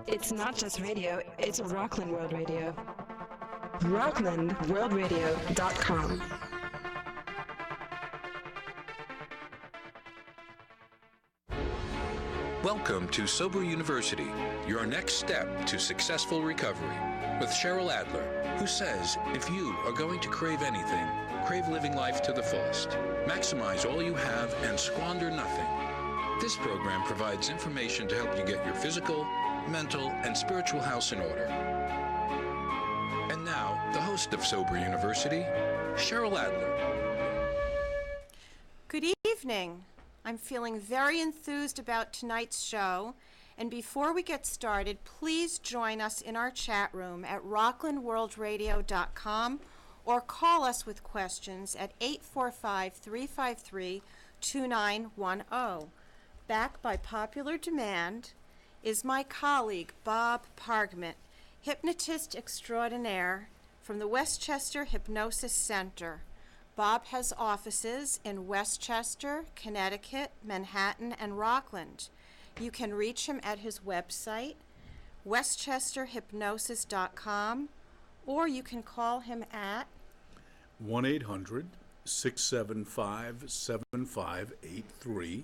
It's not just radio, it's Rockland World Radio. RocklandWorldRadio.com. Welcome to Sober University, your next step to successful recovery, with Cheryl Adler, who says if you are going to crave anything, crave living life to the fullest. Maximize all you have and squander nothing. This program provides information to help you get your physical, mental, and spiritual house in order. And now, the host of Sober University, Cheryl Adler. Good evening. I'm feeling very enthused about tonight's show. And before we get started, please join us in our chat room at rocklandworldradio.com or call us with questions at 845-353-2910. Back by popular demand is my colleague, Bob Pargment, hypnotist extraordinaire from the Westchester Hypnosis Center. Bob has offices in Westchester, Connecticut, Manhattan, and Rockland. You can reach him at his website, westchesterhypnosis.com, or you can call him at 1-800-675-7583.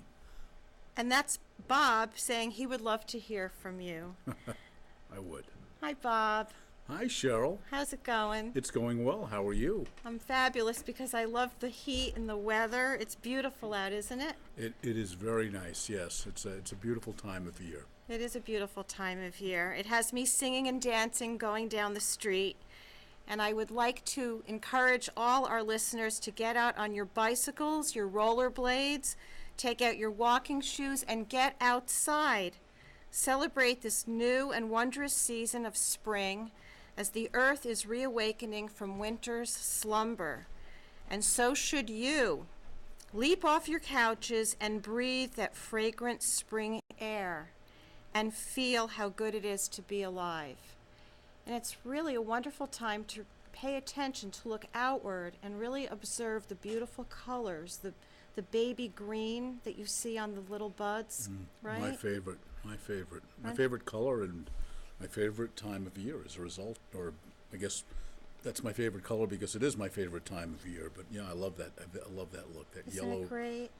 And that's Bob saying he would love to hear from you. I would. Hi, Bob. Hi, Cheryl. How's it going? It's going well. How are you? I'm fabulous because I love the heat and the weather. It's beautiful out, isn't it? It is very nice, yes. It's a beautiful time of year. It is a beautiful time of year. It has me singing and dancing going down the street. And I would like to encourage all our listeners to get out on your bicycles, your rollerblades, take out your walking shoes, and get outside. Celebrate this new and wondrous season of spring as the earth is reawakening from winter's slumber. And so should you. Leap off your couches and breathe that fragrant spring air and feel how good it is to be alive. And it's really a wonderful time to pay attention, to look outward and really observe the beautiful colors, the baby green that you see on the little buds, right? My favorite color and my favorite time of year as a result, or I guess that's my favorite color because it is my favorite time of year. But yeah, I love that. I love that look, that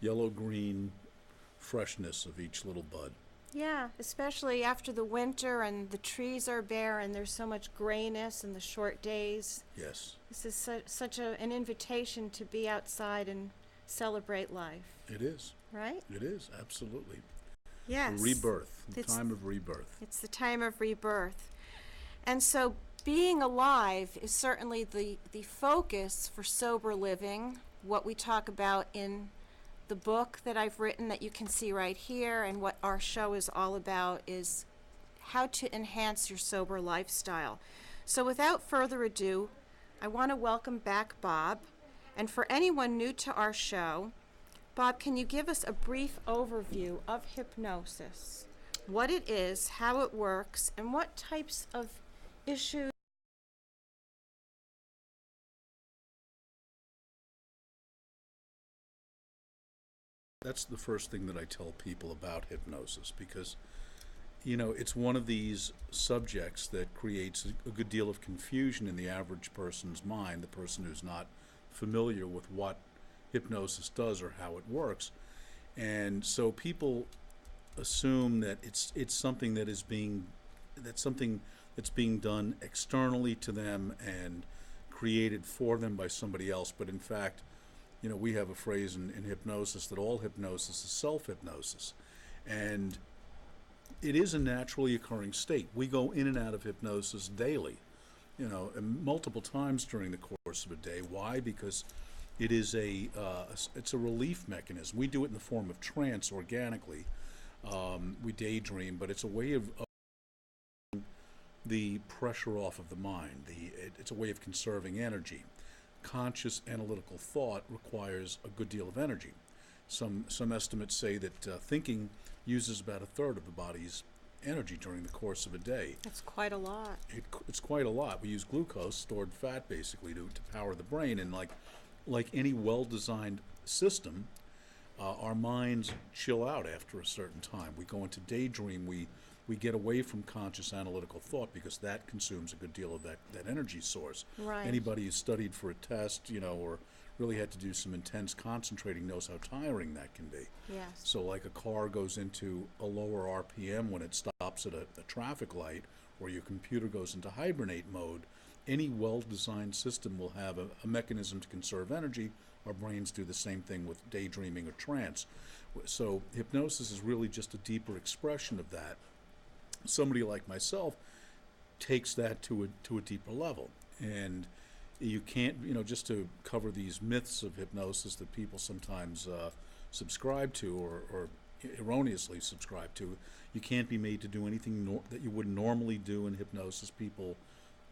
yellow-green freshness of each little bud. Yeah, especially after the winter and the trees are bare and there's so much grayness and the short days. Yes. This is such an invitation to be outside and celebrate life. It is. Right? It is, absolutely. Yes. Rebirth, the time of rebirth. It's the time of rebirth. And so being alive is certainly the focus for sober living, what we talk about in the book that I've written that you can see right here, and what our show is all about is how to enhance your sober lifestyle. So without further ado, I want to welcome back Bob. And for anyone new to our show, Bob, can you give us a brief overview of hypnosis? What it is, how it works, and what types of issues? That's the first thing that I tell people about hypnosis because, you know, it's one of these subjects that creates a good deal of confusion in the average person's mind, the person who's not familiar with what hypnosis does or how it works. And so people assume that it's something that is something that's being done externally to them and created for them by somebody else. But in fact, you know, we have a phrase in hypnosis that all hypnosis is self-hypnosis. And it is a naturally occurring state. We go in and out of hypnosis daily, you know, and multiple times during the course of a day. Why? Because it is it's a relief mechanism. We do it in the form of trance organically. We daydream, but it's a way of the pressure off of the mind. It's a way of conserving energy. Conscious analytical thought requires a good deal of energy. Some estimates say that thinking uses about a third of the body's energy during the course of a day. That's quite a lot. It's quite a lot. We use glucose, stored fat, basically, to power the brain. And like any well-designed system, our minds chill out after a certain time. We go into daydream. We get away from conscious analytical thought because that consumes a good deal of that energy source. Right. Anybody who's studied for a test, or really had to do some intense concentrating knows how tiring that can be. Yes. So like a car goes into a lower RPM when it stops at a traffic light, or your computer goes into hibernate mode, any well-designed system will have a mechanism to conserve energy. Our brains do the same thing with daydreaming or trance. So hypnosis is really just a deeper expression of that. Somebody like myself takes that to a deeper level. And you can't, just to cover these myths of hypnosis that people sometimes subscribe to or erroneously subscribe to, you can't be made to do anything that you would normally do in hypnosis. People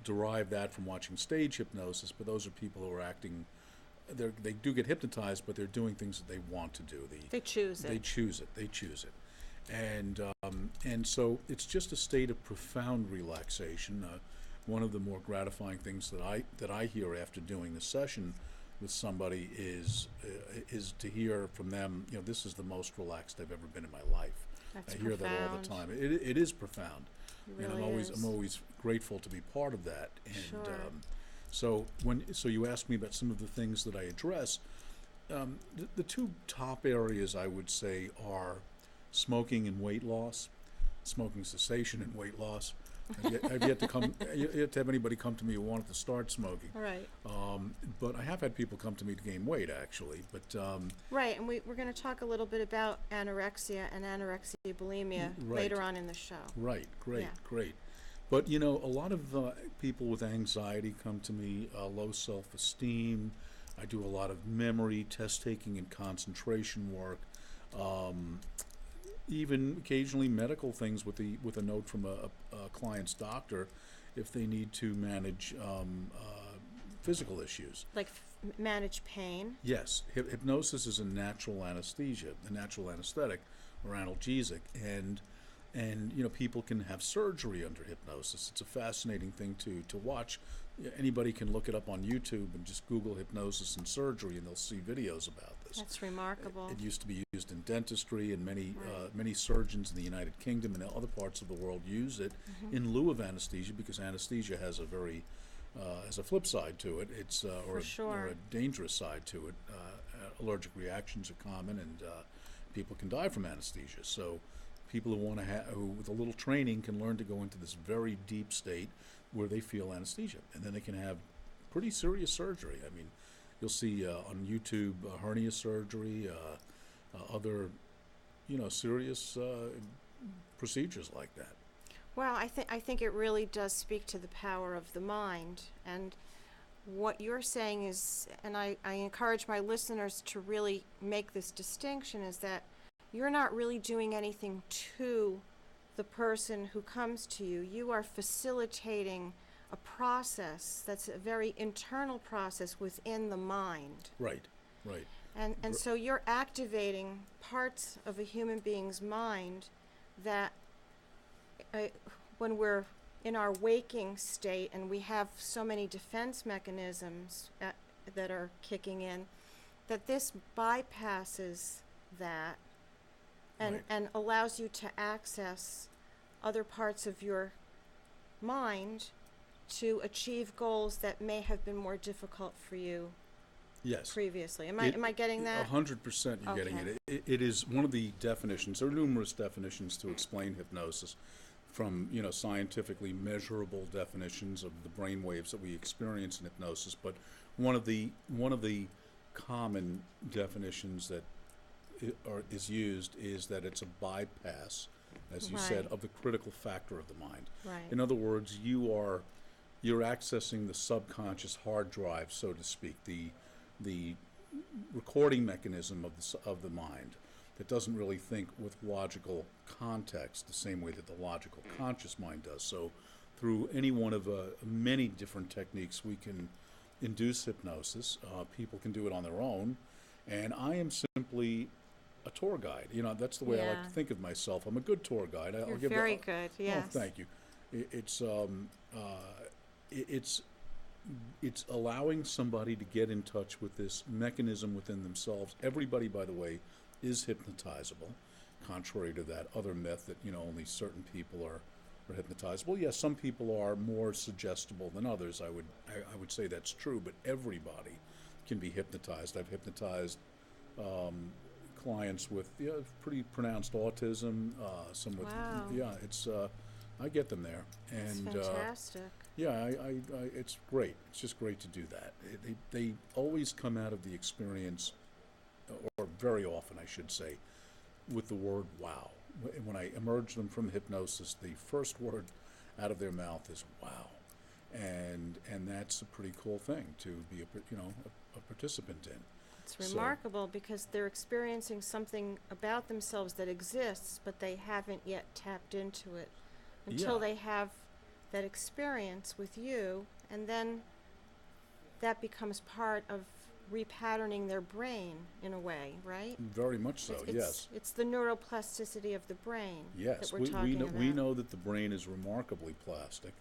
derive that from watching stage hypnosis, but those are people who are acting, they do get hypnotized, but they're doing things that they want to do. They choose it. They choose it. And so it's just a state of profound relaxation. One of the more gratifying things that I hear after doing the session with somebody is to hear from them, this is the most relaxed I've ever been in my life. That's I hear profound. that all the time. It is profound, It and really I'm always grateful to be part of that. And Sure. so you asked me about some of the things that I address. The two top areas I would say are smoking and weight loss, smoking cessation and weight loss. I've yet to have anybody come to me who wanted to start smoking. Right. But I have had people come to me to gain weight, actually. But Right, and we're going to talk a little bit about anorexia and anorexia bulimia Right. later on in the show. Right, great, Yeah. great. But a lot of people with anxiety come to me, low self-esteem. I do a lot of memory, test-taking, and concentration work. Even occasionally medical things with a note from a client's doctor if they need to manage physical issues. Like manage pain. Yes, hypnosis is a natural anesthesia, a natural anesthetic or analgesic, and people can have surgery under hypnosis. It's a fascinating thing to watch. Anybody can look it up on YouTube and just Google hypnosis and surgery, and they'll see videos about this. That's remarkable. It used to be used in dentistry, and many surgeons in the United Kingdom and other parts of the world use it in lieu of anesthesia, because anesthesia has a flip side to it. It's or a dangerous side to it. Allergic reactions are common, and people can die from anesthesia. So people who with a little training can learn to go into this very deep state where they feel anesthesia, and then they can have pretty serious surgery. I mean, you'll see on YouTube hernia surgery, other, serious procedures like that. Well, I think it really does speak to the power of the mind. And what you're saying is, and I encourage my listeners to really make this distinction, is that you're not really doing anything to the person who comes to you. You are facilitating a process that's a very internal process within the mind. Right. And so you're activating parts of a human being's mind that when we're in our waking state and we have so many defense mechanisms that are kicking in, that this bypasses that and allows you to access other parts of your mind to achieve goals that may have been more difficult for you previously. Am I getting that? 100% you're getting it. It is one of the definitions. There are numerous definitions to explain hypnosis, from scientifically measurable definitions of the brain waves that we experience in hypnosis. But one of the common definitions that is used is that it's a bypass, as you said, of the critical factor of the mind. Right. In other words, you're accessing the subconscious hard drive, so to speak, the recording mechanism of the mind that doesn't really think with logical context the same way that the logical conscious mind does. So through any one of many different techniques, we can induce hypnosis. People can do it on their own, and I am simply a tour guide. That's the way I like to think of myself. I'm a good tour guide. You're very good. Yes. Oh, thank you. It's allowing somebody to get in touch with this mechanism within themselves. Everybody, by the way, is hypnotizable, contrary to that other myth that, only certain people are hypnotizable. Yes, some people are more suggestible than others. I would say that's true, but everybody can be hypnotized. I've hypnotized clients with pretty pronounced autism, some with Wow. it's I get them there, and That's fantastic. it's great. It's just great to do that. They always come out of the experience, or very often, I should say, with the word "wow." When I emerge them from hypnosis, the first word out of their mouth is "wow," and that's a pretty cool thing to be a participant in. It's So- remarkable because they're experiencing something about themselves that exists, but they haven't yet tapped into it until Yeah. they have that experience with you, and then that becomes part of repatterning their brain in a way, right? Very much so. Yes. It's the neuroplasticity of the brain Yes, that we're talking about. we know that the brain is remarkably plastic,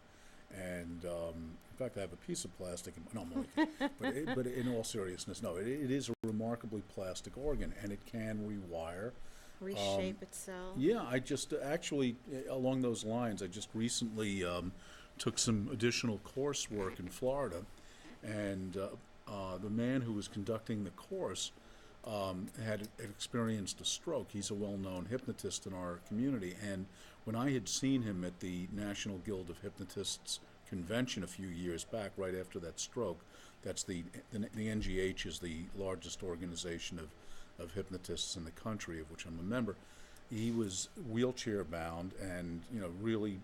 and in fact, I have a piece of plastic. No, I'm only kidding. but in all seriousness, no, it is a remarkably plastic organ, and it can rewire. Reshape itself. Yeah, I just actually along those lines, I just recently took some additional coursework in Florida, and the man who was conducting the course had experienced a stroke. He's a well-known hypnotist in our community, and when I had seen him at the National Guild of Hypnotists convention a few years back, right after that stroke, that's the NGH is the largest organization of hypnotists in the country, of which I'm a member. He was wheelchair bound and really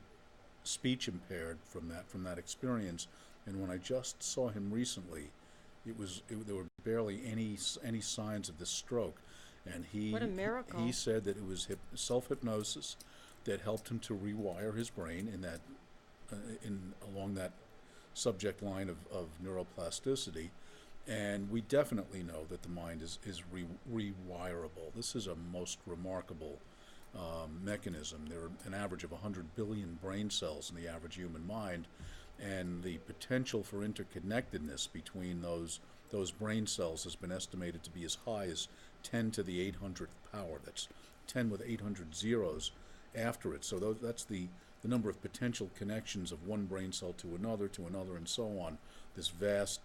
speech impaired from that experience. And when I just saw him recently, there were barely any signs of this stroke, and What a miracle. he said that it was self-hypnosis that helped him to rewire his brain in that along that subject line of neuroplasticity. And we definitely know that the mind is rewirable. This is a most remarkable mechanism. There are an average of 100 billion brain cells in the average human mind, and the potential for interconnectedness between those brain cells has been estimated to be as high as 10 to the 800th power. That's 10 with 800 zeros after it. So that's the number of potential connections of one brain cell to another, and so on. This vast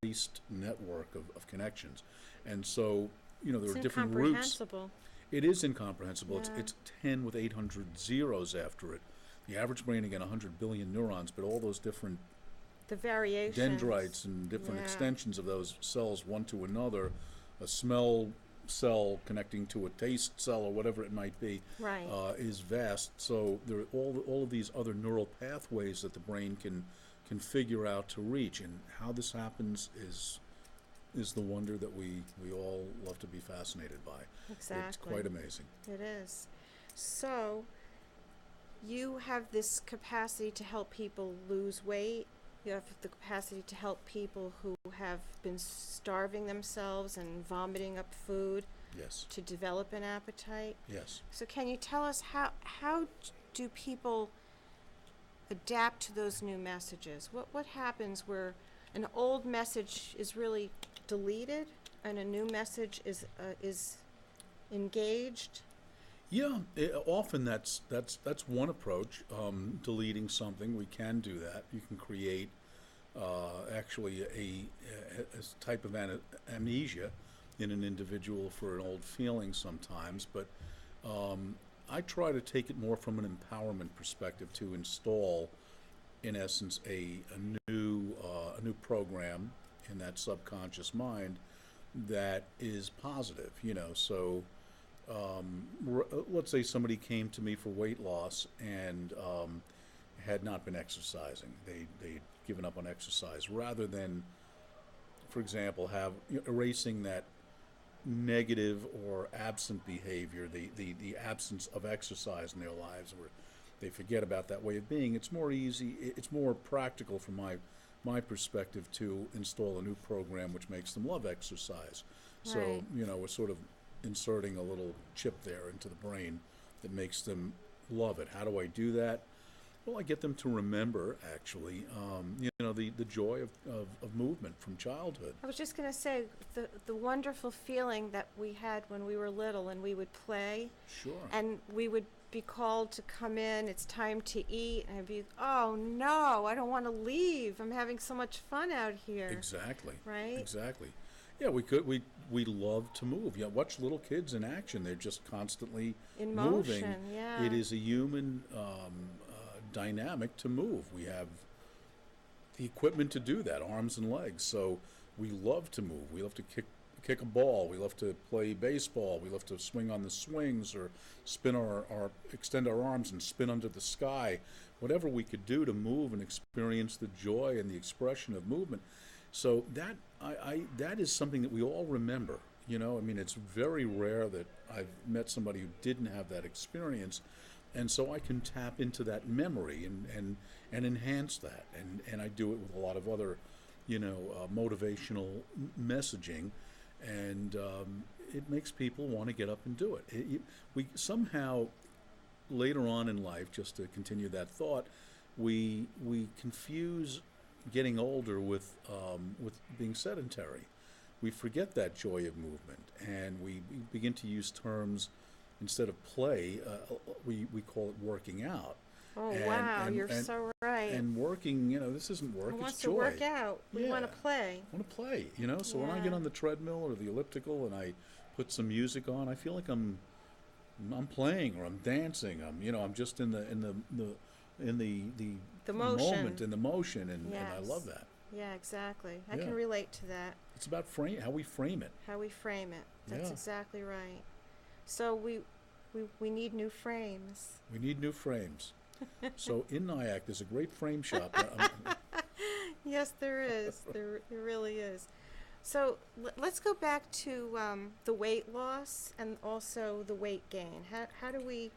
laced network of connections. And so, there It's are different roots. incomprehensible. It is incomprehensible. Yeah. It's 10 with 800 zeros after it. The average brain, again, 100 billion neurons, but all those different The variations. dendrites and different Yeah. extensions of those cells, one to another, a smell cell connecting to a taste cell or whatever it might be, Right. is vast. So there are all of these other neural pathways that the brain can figure out to reach, and how this happens is the wonder that we all love to be fascinated by. Exactly. It's quite amazing. It is. So, you have this capacity to help people lose weight. You have the capacity to help people who have been starving themselves and vomiting up food Yes. to develop an appetite. Yes. So, can you tell us how do people adapt to those new messages? What happens where an old message is really deleted and a new message is engaged? Yeah, often that's one approach. Deleting something, we can do that. You can create actually a type of amnesia in an individual for an old feeling sometimes. But I try to take it more from an empowerment perspective to install, in essence, a new program in that subconscious mind that is positive. So. Let's say somebody came to me for weight loss and had not been exercising. They'd given up on exercise. Rather than, for example, erasing that negative or absent behavior, the absence of exercise in their lives, where they forget about that way of being, it's more practical from my perspective to install a new program which makes them love exercise. So, Right. We're sort of inserting a little chip there into the brain that makes them love it. How do I do that? Well, I get them to remember, actually, the joy of movement from childhood. I was just going to say the wonderful feeling that we had when we were little and we would play. Sure. And we would be called to come in, it's time to eat, and I'd be, oh no, I don't want to leave. I'm having so much fun out here. Exactly. Right? Exactly. Yeah, we love to move. Yeah, watch little kids in action. They're just constantly In moving. motion, yeah. It is a human dynamic to move. We have the equipment to do that, arms and legs. So we love to move. We love to kick a ball. We love to play baseball. We love to swing on the swings or spin extend our arms and spin under the sky. Whatever we could do to move and experience the joy and the expression of movement. So that is something that we all remember. I mean, it's very rare that I've met somebody who didn't have that experience. And so I can tap into that memory and enhance that. And I do it with a lot of other, motivational messaging. And it makes people want to get up and do it. We somehow, later on in life, just to continue that thought, we confuse getting older with being sedentary. We forget that joy of movement, and we begin to use terms instead of play. We call it working out. Oh, wow, you're so right. And working, this isn't work, Who it's wants joy. to work out? We want to play. Want to play, So when I get on the treadmill or the elliptical and I put some music on, I feel like I'm playing or I'm dancing. I'm just in the motion. moment, in the motion, and I Yes. love that. Yeah, exactly. I Yeah. can relate to that. It's about how we frame it. How we frame it. That's Yeah. exactly right. So we need new frames. We need new frames. So in Nyack, there's a great frame shop. Yes, there is. There really is. So let's go back to the weight loss and also the weight gain. How do we?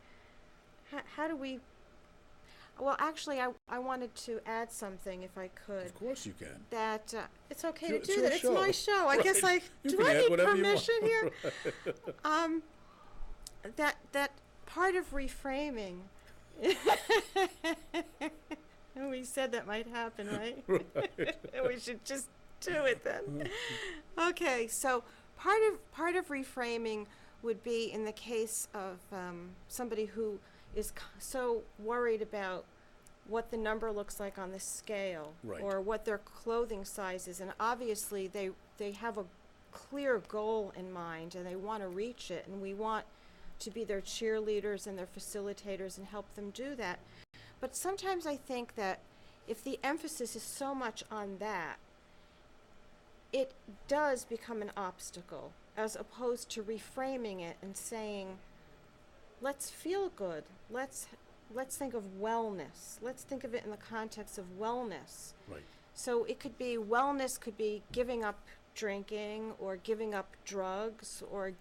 Well, actually, I wanted to add something, if I could. Of course you can. That it's okay It's to do your that. It's show. my show. I guess Right. You do can I add need whatever you permission want. here? That part of reframing. We said that might happen, right? We should just do it then. Okay, so part of reframing would be in the case of somebody who is so worried about what the number looks like on the scale, Right. or what their clothing size is, and obviously they have a clear goal in mind and they want to reach it, and we want to be their cheerleaders and their facilitators and help them do that. But sometimes I think that if the emphasis is so much on that, it does become an obstacle, as opposed to reframing it and saying, let's feel good. Let's think of wellness. Let's think of it in the context of wellness. Right. So it could be wellness could be giving up drinking or giving up drugs or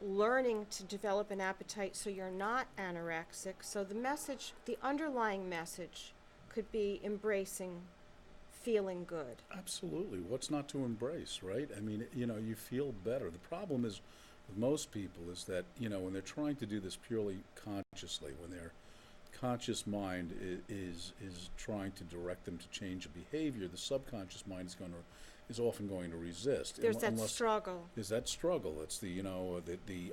learning to develop an appetite so you're not anorexic. So the underlying message could be embracing feeling good. Absolutely. What's not to embrace, right? I mean, you feel better. The problem is with most people is that, when they're trying to do this purely consciously, when their conscious mind is trying to direct them to change a behavior, the subconscious mind is often going to resist. There's that struggle. There's that struggle. It's the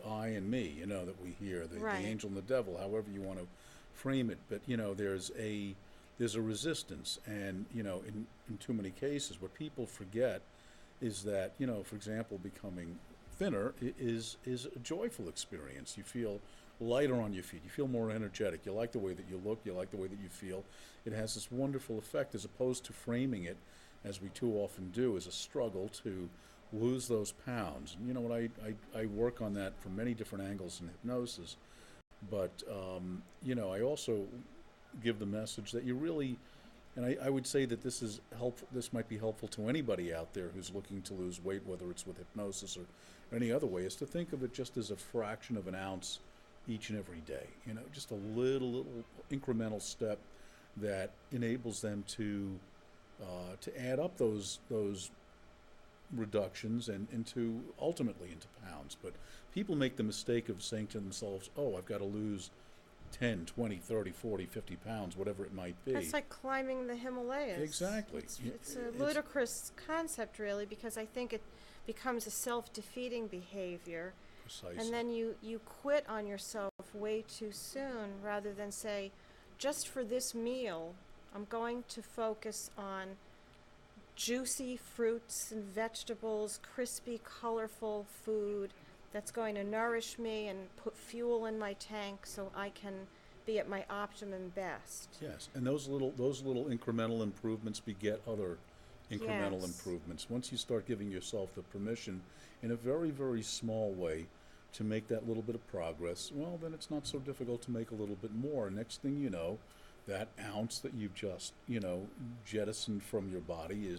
I and me, that we hear, the Right. angel and the devil, however you want to frame it. But, there's a resistance, and in too many cases what people forget is that for example, becoming thinner is a joyful experience. You feel lighter on your feet, you feel more energetic, you like the way that you look, you like the way that you feel. It has this wonderful effect, as opposed to framing it, as we too often do, as a struggle to lose those pounds. And what I work on that from many different angles in hypnosis, but I also give the message that you really, and I would say that this is helpful. This might be helpful to anybody out there who's looking to lose weight, whether it's with hypnosis or any other way, is to think of it just as a fraction of an ounce each and every day. Just a little incremental step that enables them to add up those reductions and ultimately into pounds. But people make the mistake of saying to themselves, "Oh, I've got to lose 10, 20, 30, 40, 50 pounds, whatever it might be. It's like climbing the Himalayas. Exactly. It's a ludicrous concept, really, because I think it becomes a self-defeating behavior. Precisely. And then you quit on yourself way too soon, rather than say, just for this meal, I'm going to focus on juicy fruits and vegetables, crispy, colorful food that's going to nourish me and put fuel in my tank so I can be at my optimum best. Yes, and those little incremental improvements beget other incremental Yes. improvements. Once you start giving yourself the permission in a very, very small way to make that little bit of progress, well, then it's not so difficult to make a little bit more. Next thing you know, that ounce that you've just, jettisoned from your body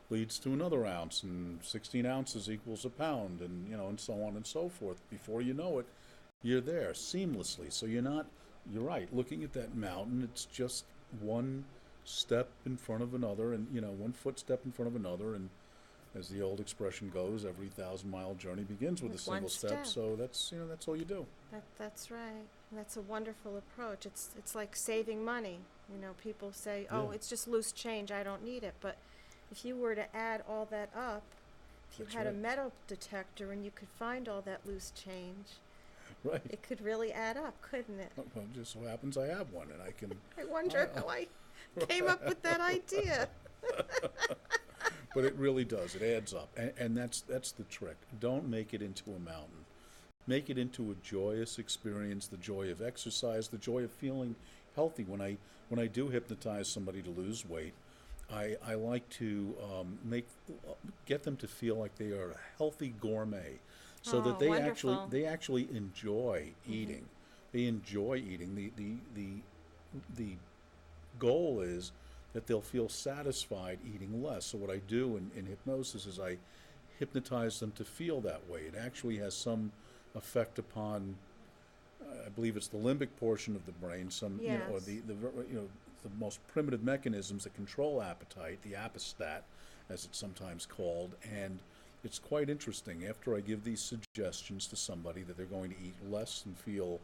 leads to another ounce, and 16 ounces equals a pound, and, and so on and so forth. Before you know it, you're there seamlessly. So you're right, looking at that mountain, it's just one step in front of another, and, one footstep in front of another, and as the old expression goes, every 1,000-mile journey begins with a single one step. step. So that's all you do. That's right. That's a wonderful approach. It's like saving money. People say, "Oh, Yeah. it's just loose change. I don't need it." But if you were to add all that up, if you That's had a right. metal detector and you could find all that loose change, Right. it could really add up, couldn't it? Well, it just so happens I have one, and I can. I wonder how I came up with that idea. But it really does. It adds up, and that's the trick. Don't make it into a mountain. Make it into a joyous experience. The joy of exercise, the joy of feeling healthy. When I do hypnotize somebody to lose weight, I like to get them to feel like they are a healthy gourmet, so that wonderful. they actually enjoy eating. They enjoy eating. The goal is that they'll feel satisfied eating less. So what I do in hypnosis is I hypnotize them to feel that way. It actually has some effect upon, I believe it's the limbic portion of the brain, or Yes. the most primitive mechanisms that control appetite, the apostat, as it's sometimes called, and it's quite interesting. After I give these suggestions to somebody that they're going to eat less and feel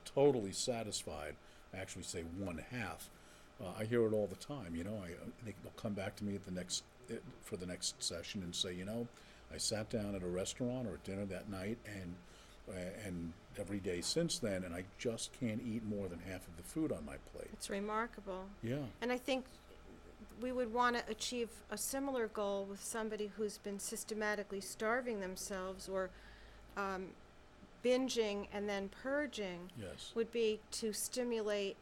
totally satisfied, I actually say one half. I hear it all the time. They'll come back to me for the next session and say, I sat down at a restaurant or at dinner that night, and every day since then, and I just can't eat more than half of the food on my plate. It's remarkable. Yeah. And I think we would want to achieve a similar goal with somebody who's been systematically starving themselves or binging and then purging. Yes. Would be to stimulate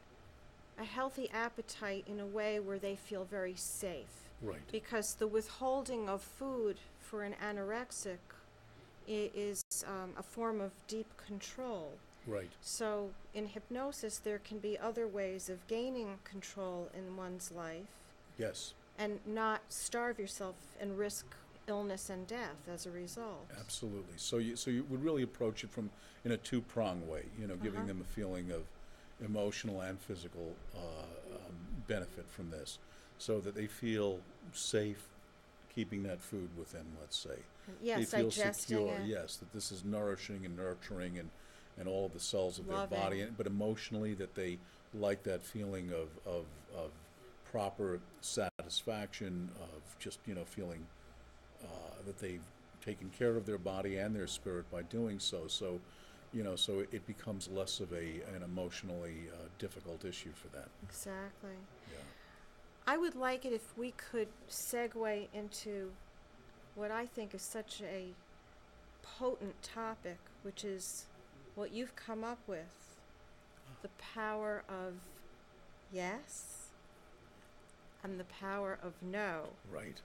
a healthy appetite in a way where they feel very safe. Right. Because the withholding of food for an anorexic is a form of deep control. Right. So in hypnosis, there can be other ways of gaining control in one's life Yes. and not starve yourself and risk illness and death as a result. Absolutely. So you would really approach it in a two-pronged way. Giving them a feeling of emotional and physical benefit from this, so that they feel safe keeping that food within, let's say. Yes, they feel digesting secure. it. Yes, that this is nourishing and nurturing and all of the cells of Loving. their body, but emotionally that they like that feeling of proper satisfaction, of just feeling that they've taken care of their body and their spirit by doing so. So it becomes less of an emotionally difficult issue for that. Exactly. Yeah. I would like it if we could segue into what I think is such a potent topic, which is what you've come up with, the power of yes and the power of no. Right.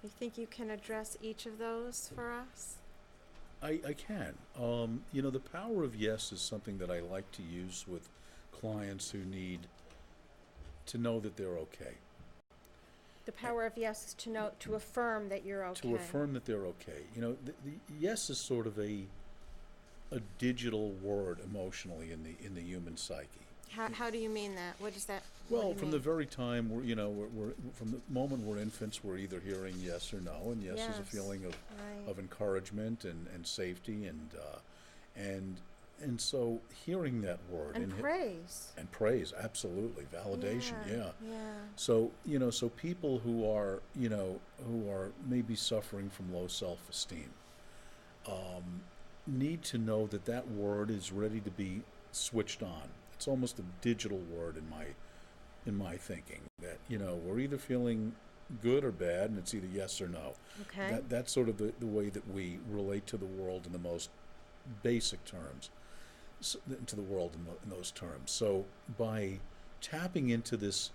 You think you can address each of those for us? I can. The power of yes is something that I like to use with clients who need to know that they're okay. The power of yes is to affirm that you're okay. To affirm that they're okay. The yes is sort of a digital word emotionally in the human psyche. How do you mean that? What does that? Well, from the very time we're from the moment we're infants, we're either hearing yes or no, and yes is a Yes, feeling right. of encouragement and safety, and and so hearing that word And praise. and praise, absolutely, validation, yeah. Yeah. So, so people who are, who are maybe suffering from low self-esteem, need to know that that word is ready to be switched on. It's almost a digital word in my thinking, that, we're either feeling good or bad, and it's either yes or no. Okay. That's sort of the way that we relate to the world in the most basic terms, to the world in those terms. So by tapping into this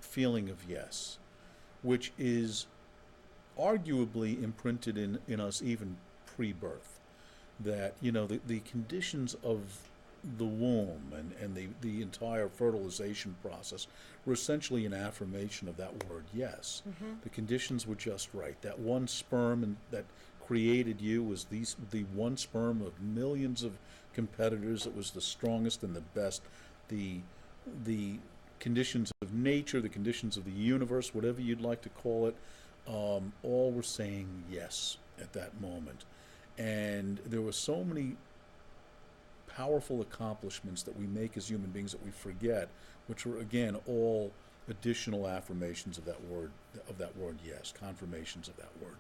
feeling of yes, which is arguably imprinted in us even pre-birth, that, the conditions of the womb and the entire fertilization process were essentially an affirmation of that word yes. Mm-hmm. The conditions were just right. That one sperm that created you was the one sperm of millions of competitors. It was the strongest and the best. The conditions of nature, the conditions of the universe, whatever you'd like to call it, all were saying yes at that moment. And there were so many powerful accomplishments that we make as human beings that we forget, which were, again, all additional affirmations of that word yes, confirmations of that word.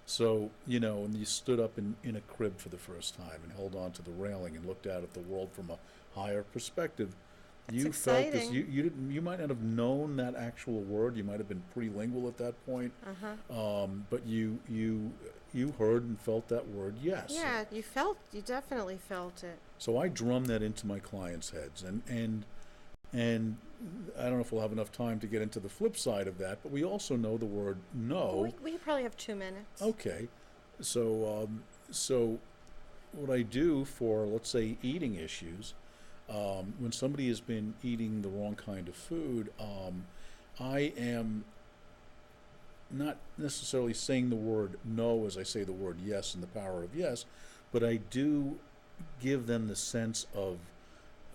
So, when you stood up in a crib for the first time and held on to the railing and looked out at the world from a higher perspective, you felt this. You might not have known that actual word. You might have been prelingual at that point. But you heard and felt that word yes. Yeah, you definitely felt it. So I drum that into my clients' heads, and I don't know if we'll have enough time to get into the flip side of that, but we also know the word no. We probably have 2 minutes. Okay, so what I do for, let's say, eating issues, when somebody has been eating the wrong kind of food, I am not necessarily saying the word no as I say the word yes and the power of yes, but I do give them the sense of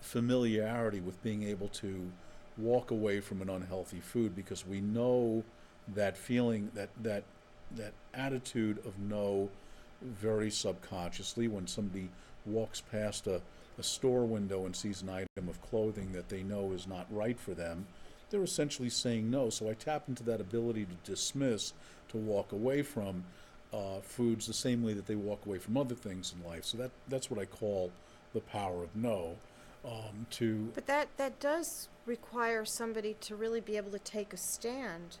familiarity with being able to walk away from an unhealthy food, because we know that feeling, that attitude of no, very subconsciously. When somebody walks past a store window and sees an item of clothing that they know is not right for them, they're essentially saying no. So I tap into that ability to dismiss, to walk away from foods the same way that they walk away from other things in life. So that's what I call the power of no. But that does require somebody to really be able to take a stand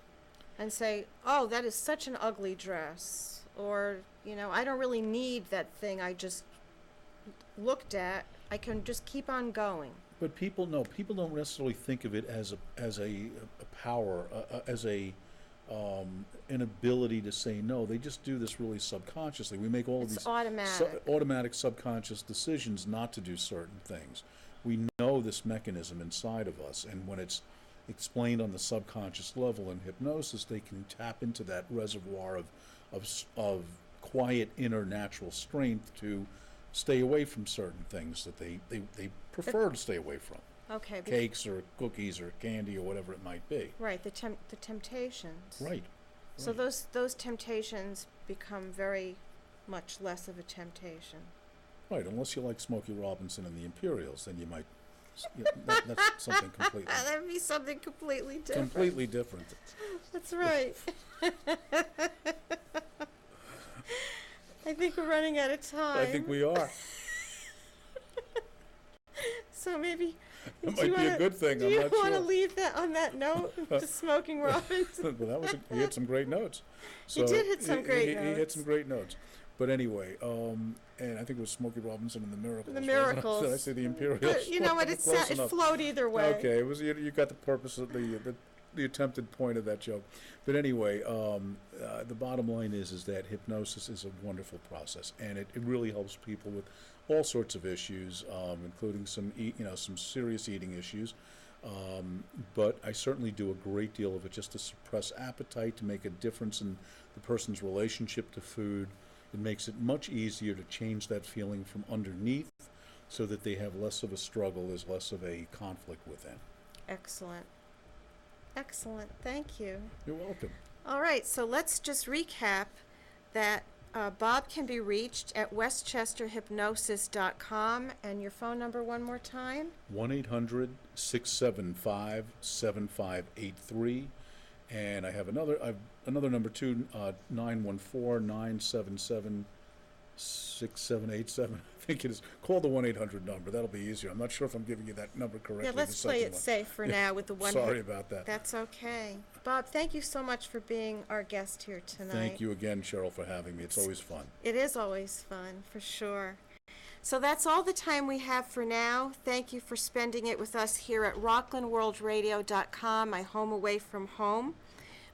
and say, oh, that is such an ugly dress, or, I don't really need that thing I just looked at. I can just keep on going. But people don't necessarily think of it as a power, as an ability to say no. They just do this really subconsciously. We make all of these automatic subconscious decisions not to do certain things. We know this mechanism inside of us, and when it's explained on the subconscious level in hypnosis, they can tap into that reservoir of quiet inner natural strength to stay away from certain things that they prefer to stay away from. Okay. Cakes or cookies or candy or whatever it might be. Right, the temptations. Right. So those temptations become very much less of a temptation. Right, unless you like Smokey Robinson and the Imperials, then you might. That's something completely. That'd be something completely different. Completely different. That's right. I think we're running out of time. I think we are. So maybe. It might be a good thing. Do you want to leave that on that note to Smoking Robinson? Well, he had some great notes. So he did hit some great notes. He had some great notes. But anyway, and I think it was Smokey Robinson and the Miracles. The Miracles. Did I say the Imperials? But you know what? It flowed either way. Okay, it was you got the purpose of the attempted point of that joke. But anyway, the bottom line is that hypnosis is a wonderful process, and it really helps people with all sorts of issues, including some serious eating issues. But I certainly do a great deal of it just to suppress appetite, to make a difference in the person's relationship to food. It makes it much easier to change that feeling from underneath so that they have less of a struggle, there's less of a conflict within. Excellent. Excellent. Thank you. You're welcome. All right, so let's just recap that Bob can be reached at westchesterhypnosis.com. And your phone number one more time? 1-800-675-7583. And I have another number too, 914-977-6787. I think it is. Call the 1-800 number. That'll be easier. I'm not sure if I'm giving you that number correctly. Yeah, let's play it safe for now with the one. Sorry about that. That's okay. Bob, thank you so much for being our guest here tonight. Thank you again, Cheryl, for having me. It's always fun. It is always fun, for sure. So that's all the time we have for now. Thank you for spending it with us here at rocklandworldradio.com, my home away from home.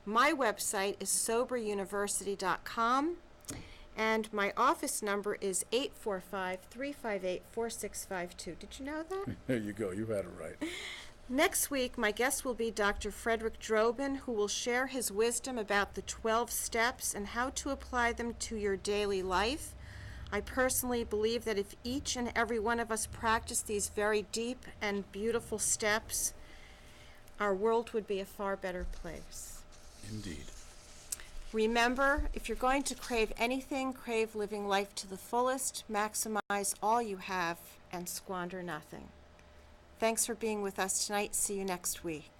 My website is soberuniversity.com, and my office number is 845-358-4652. Did you know that? There you go. You had it right. Next week, my guest will be Dr. Frederick Drobin, who will share his wisdom about the 12 steps and how to apply them to your daily life. I personally believe that if each and every one of us practiced these very deep and beautiful steps, our world would be a far better place. Indeed. Remember, if you're going to crave anything, crave living life to the fullest, maximize all you have, and squander nothing. Thanks for being with us tonight. See you next week.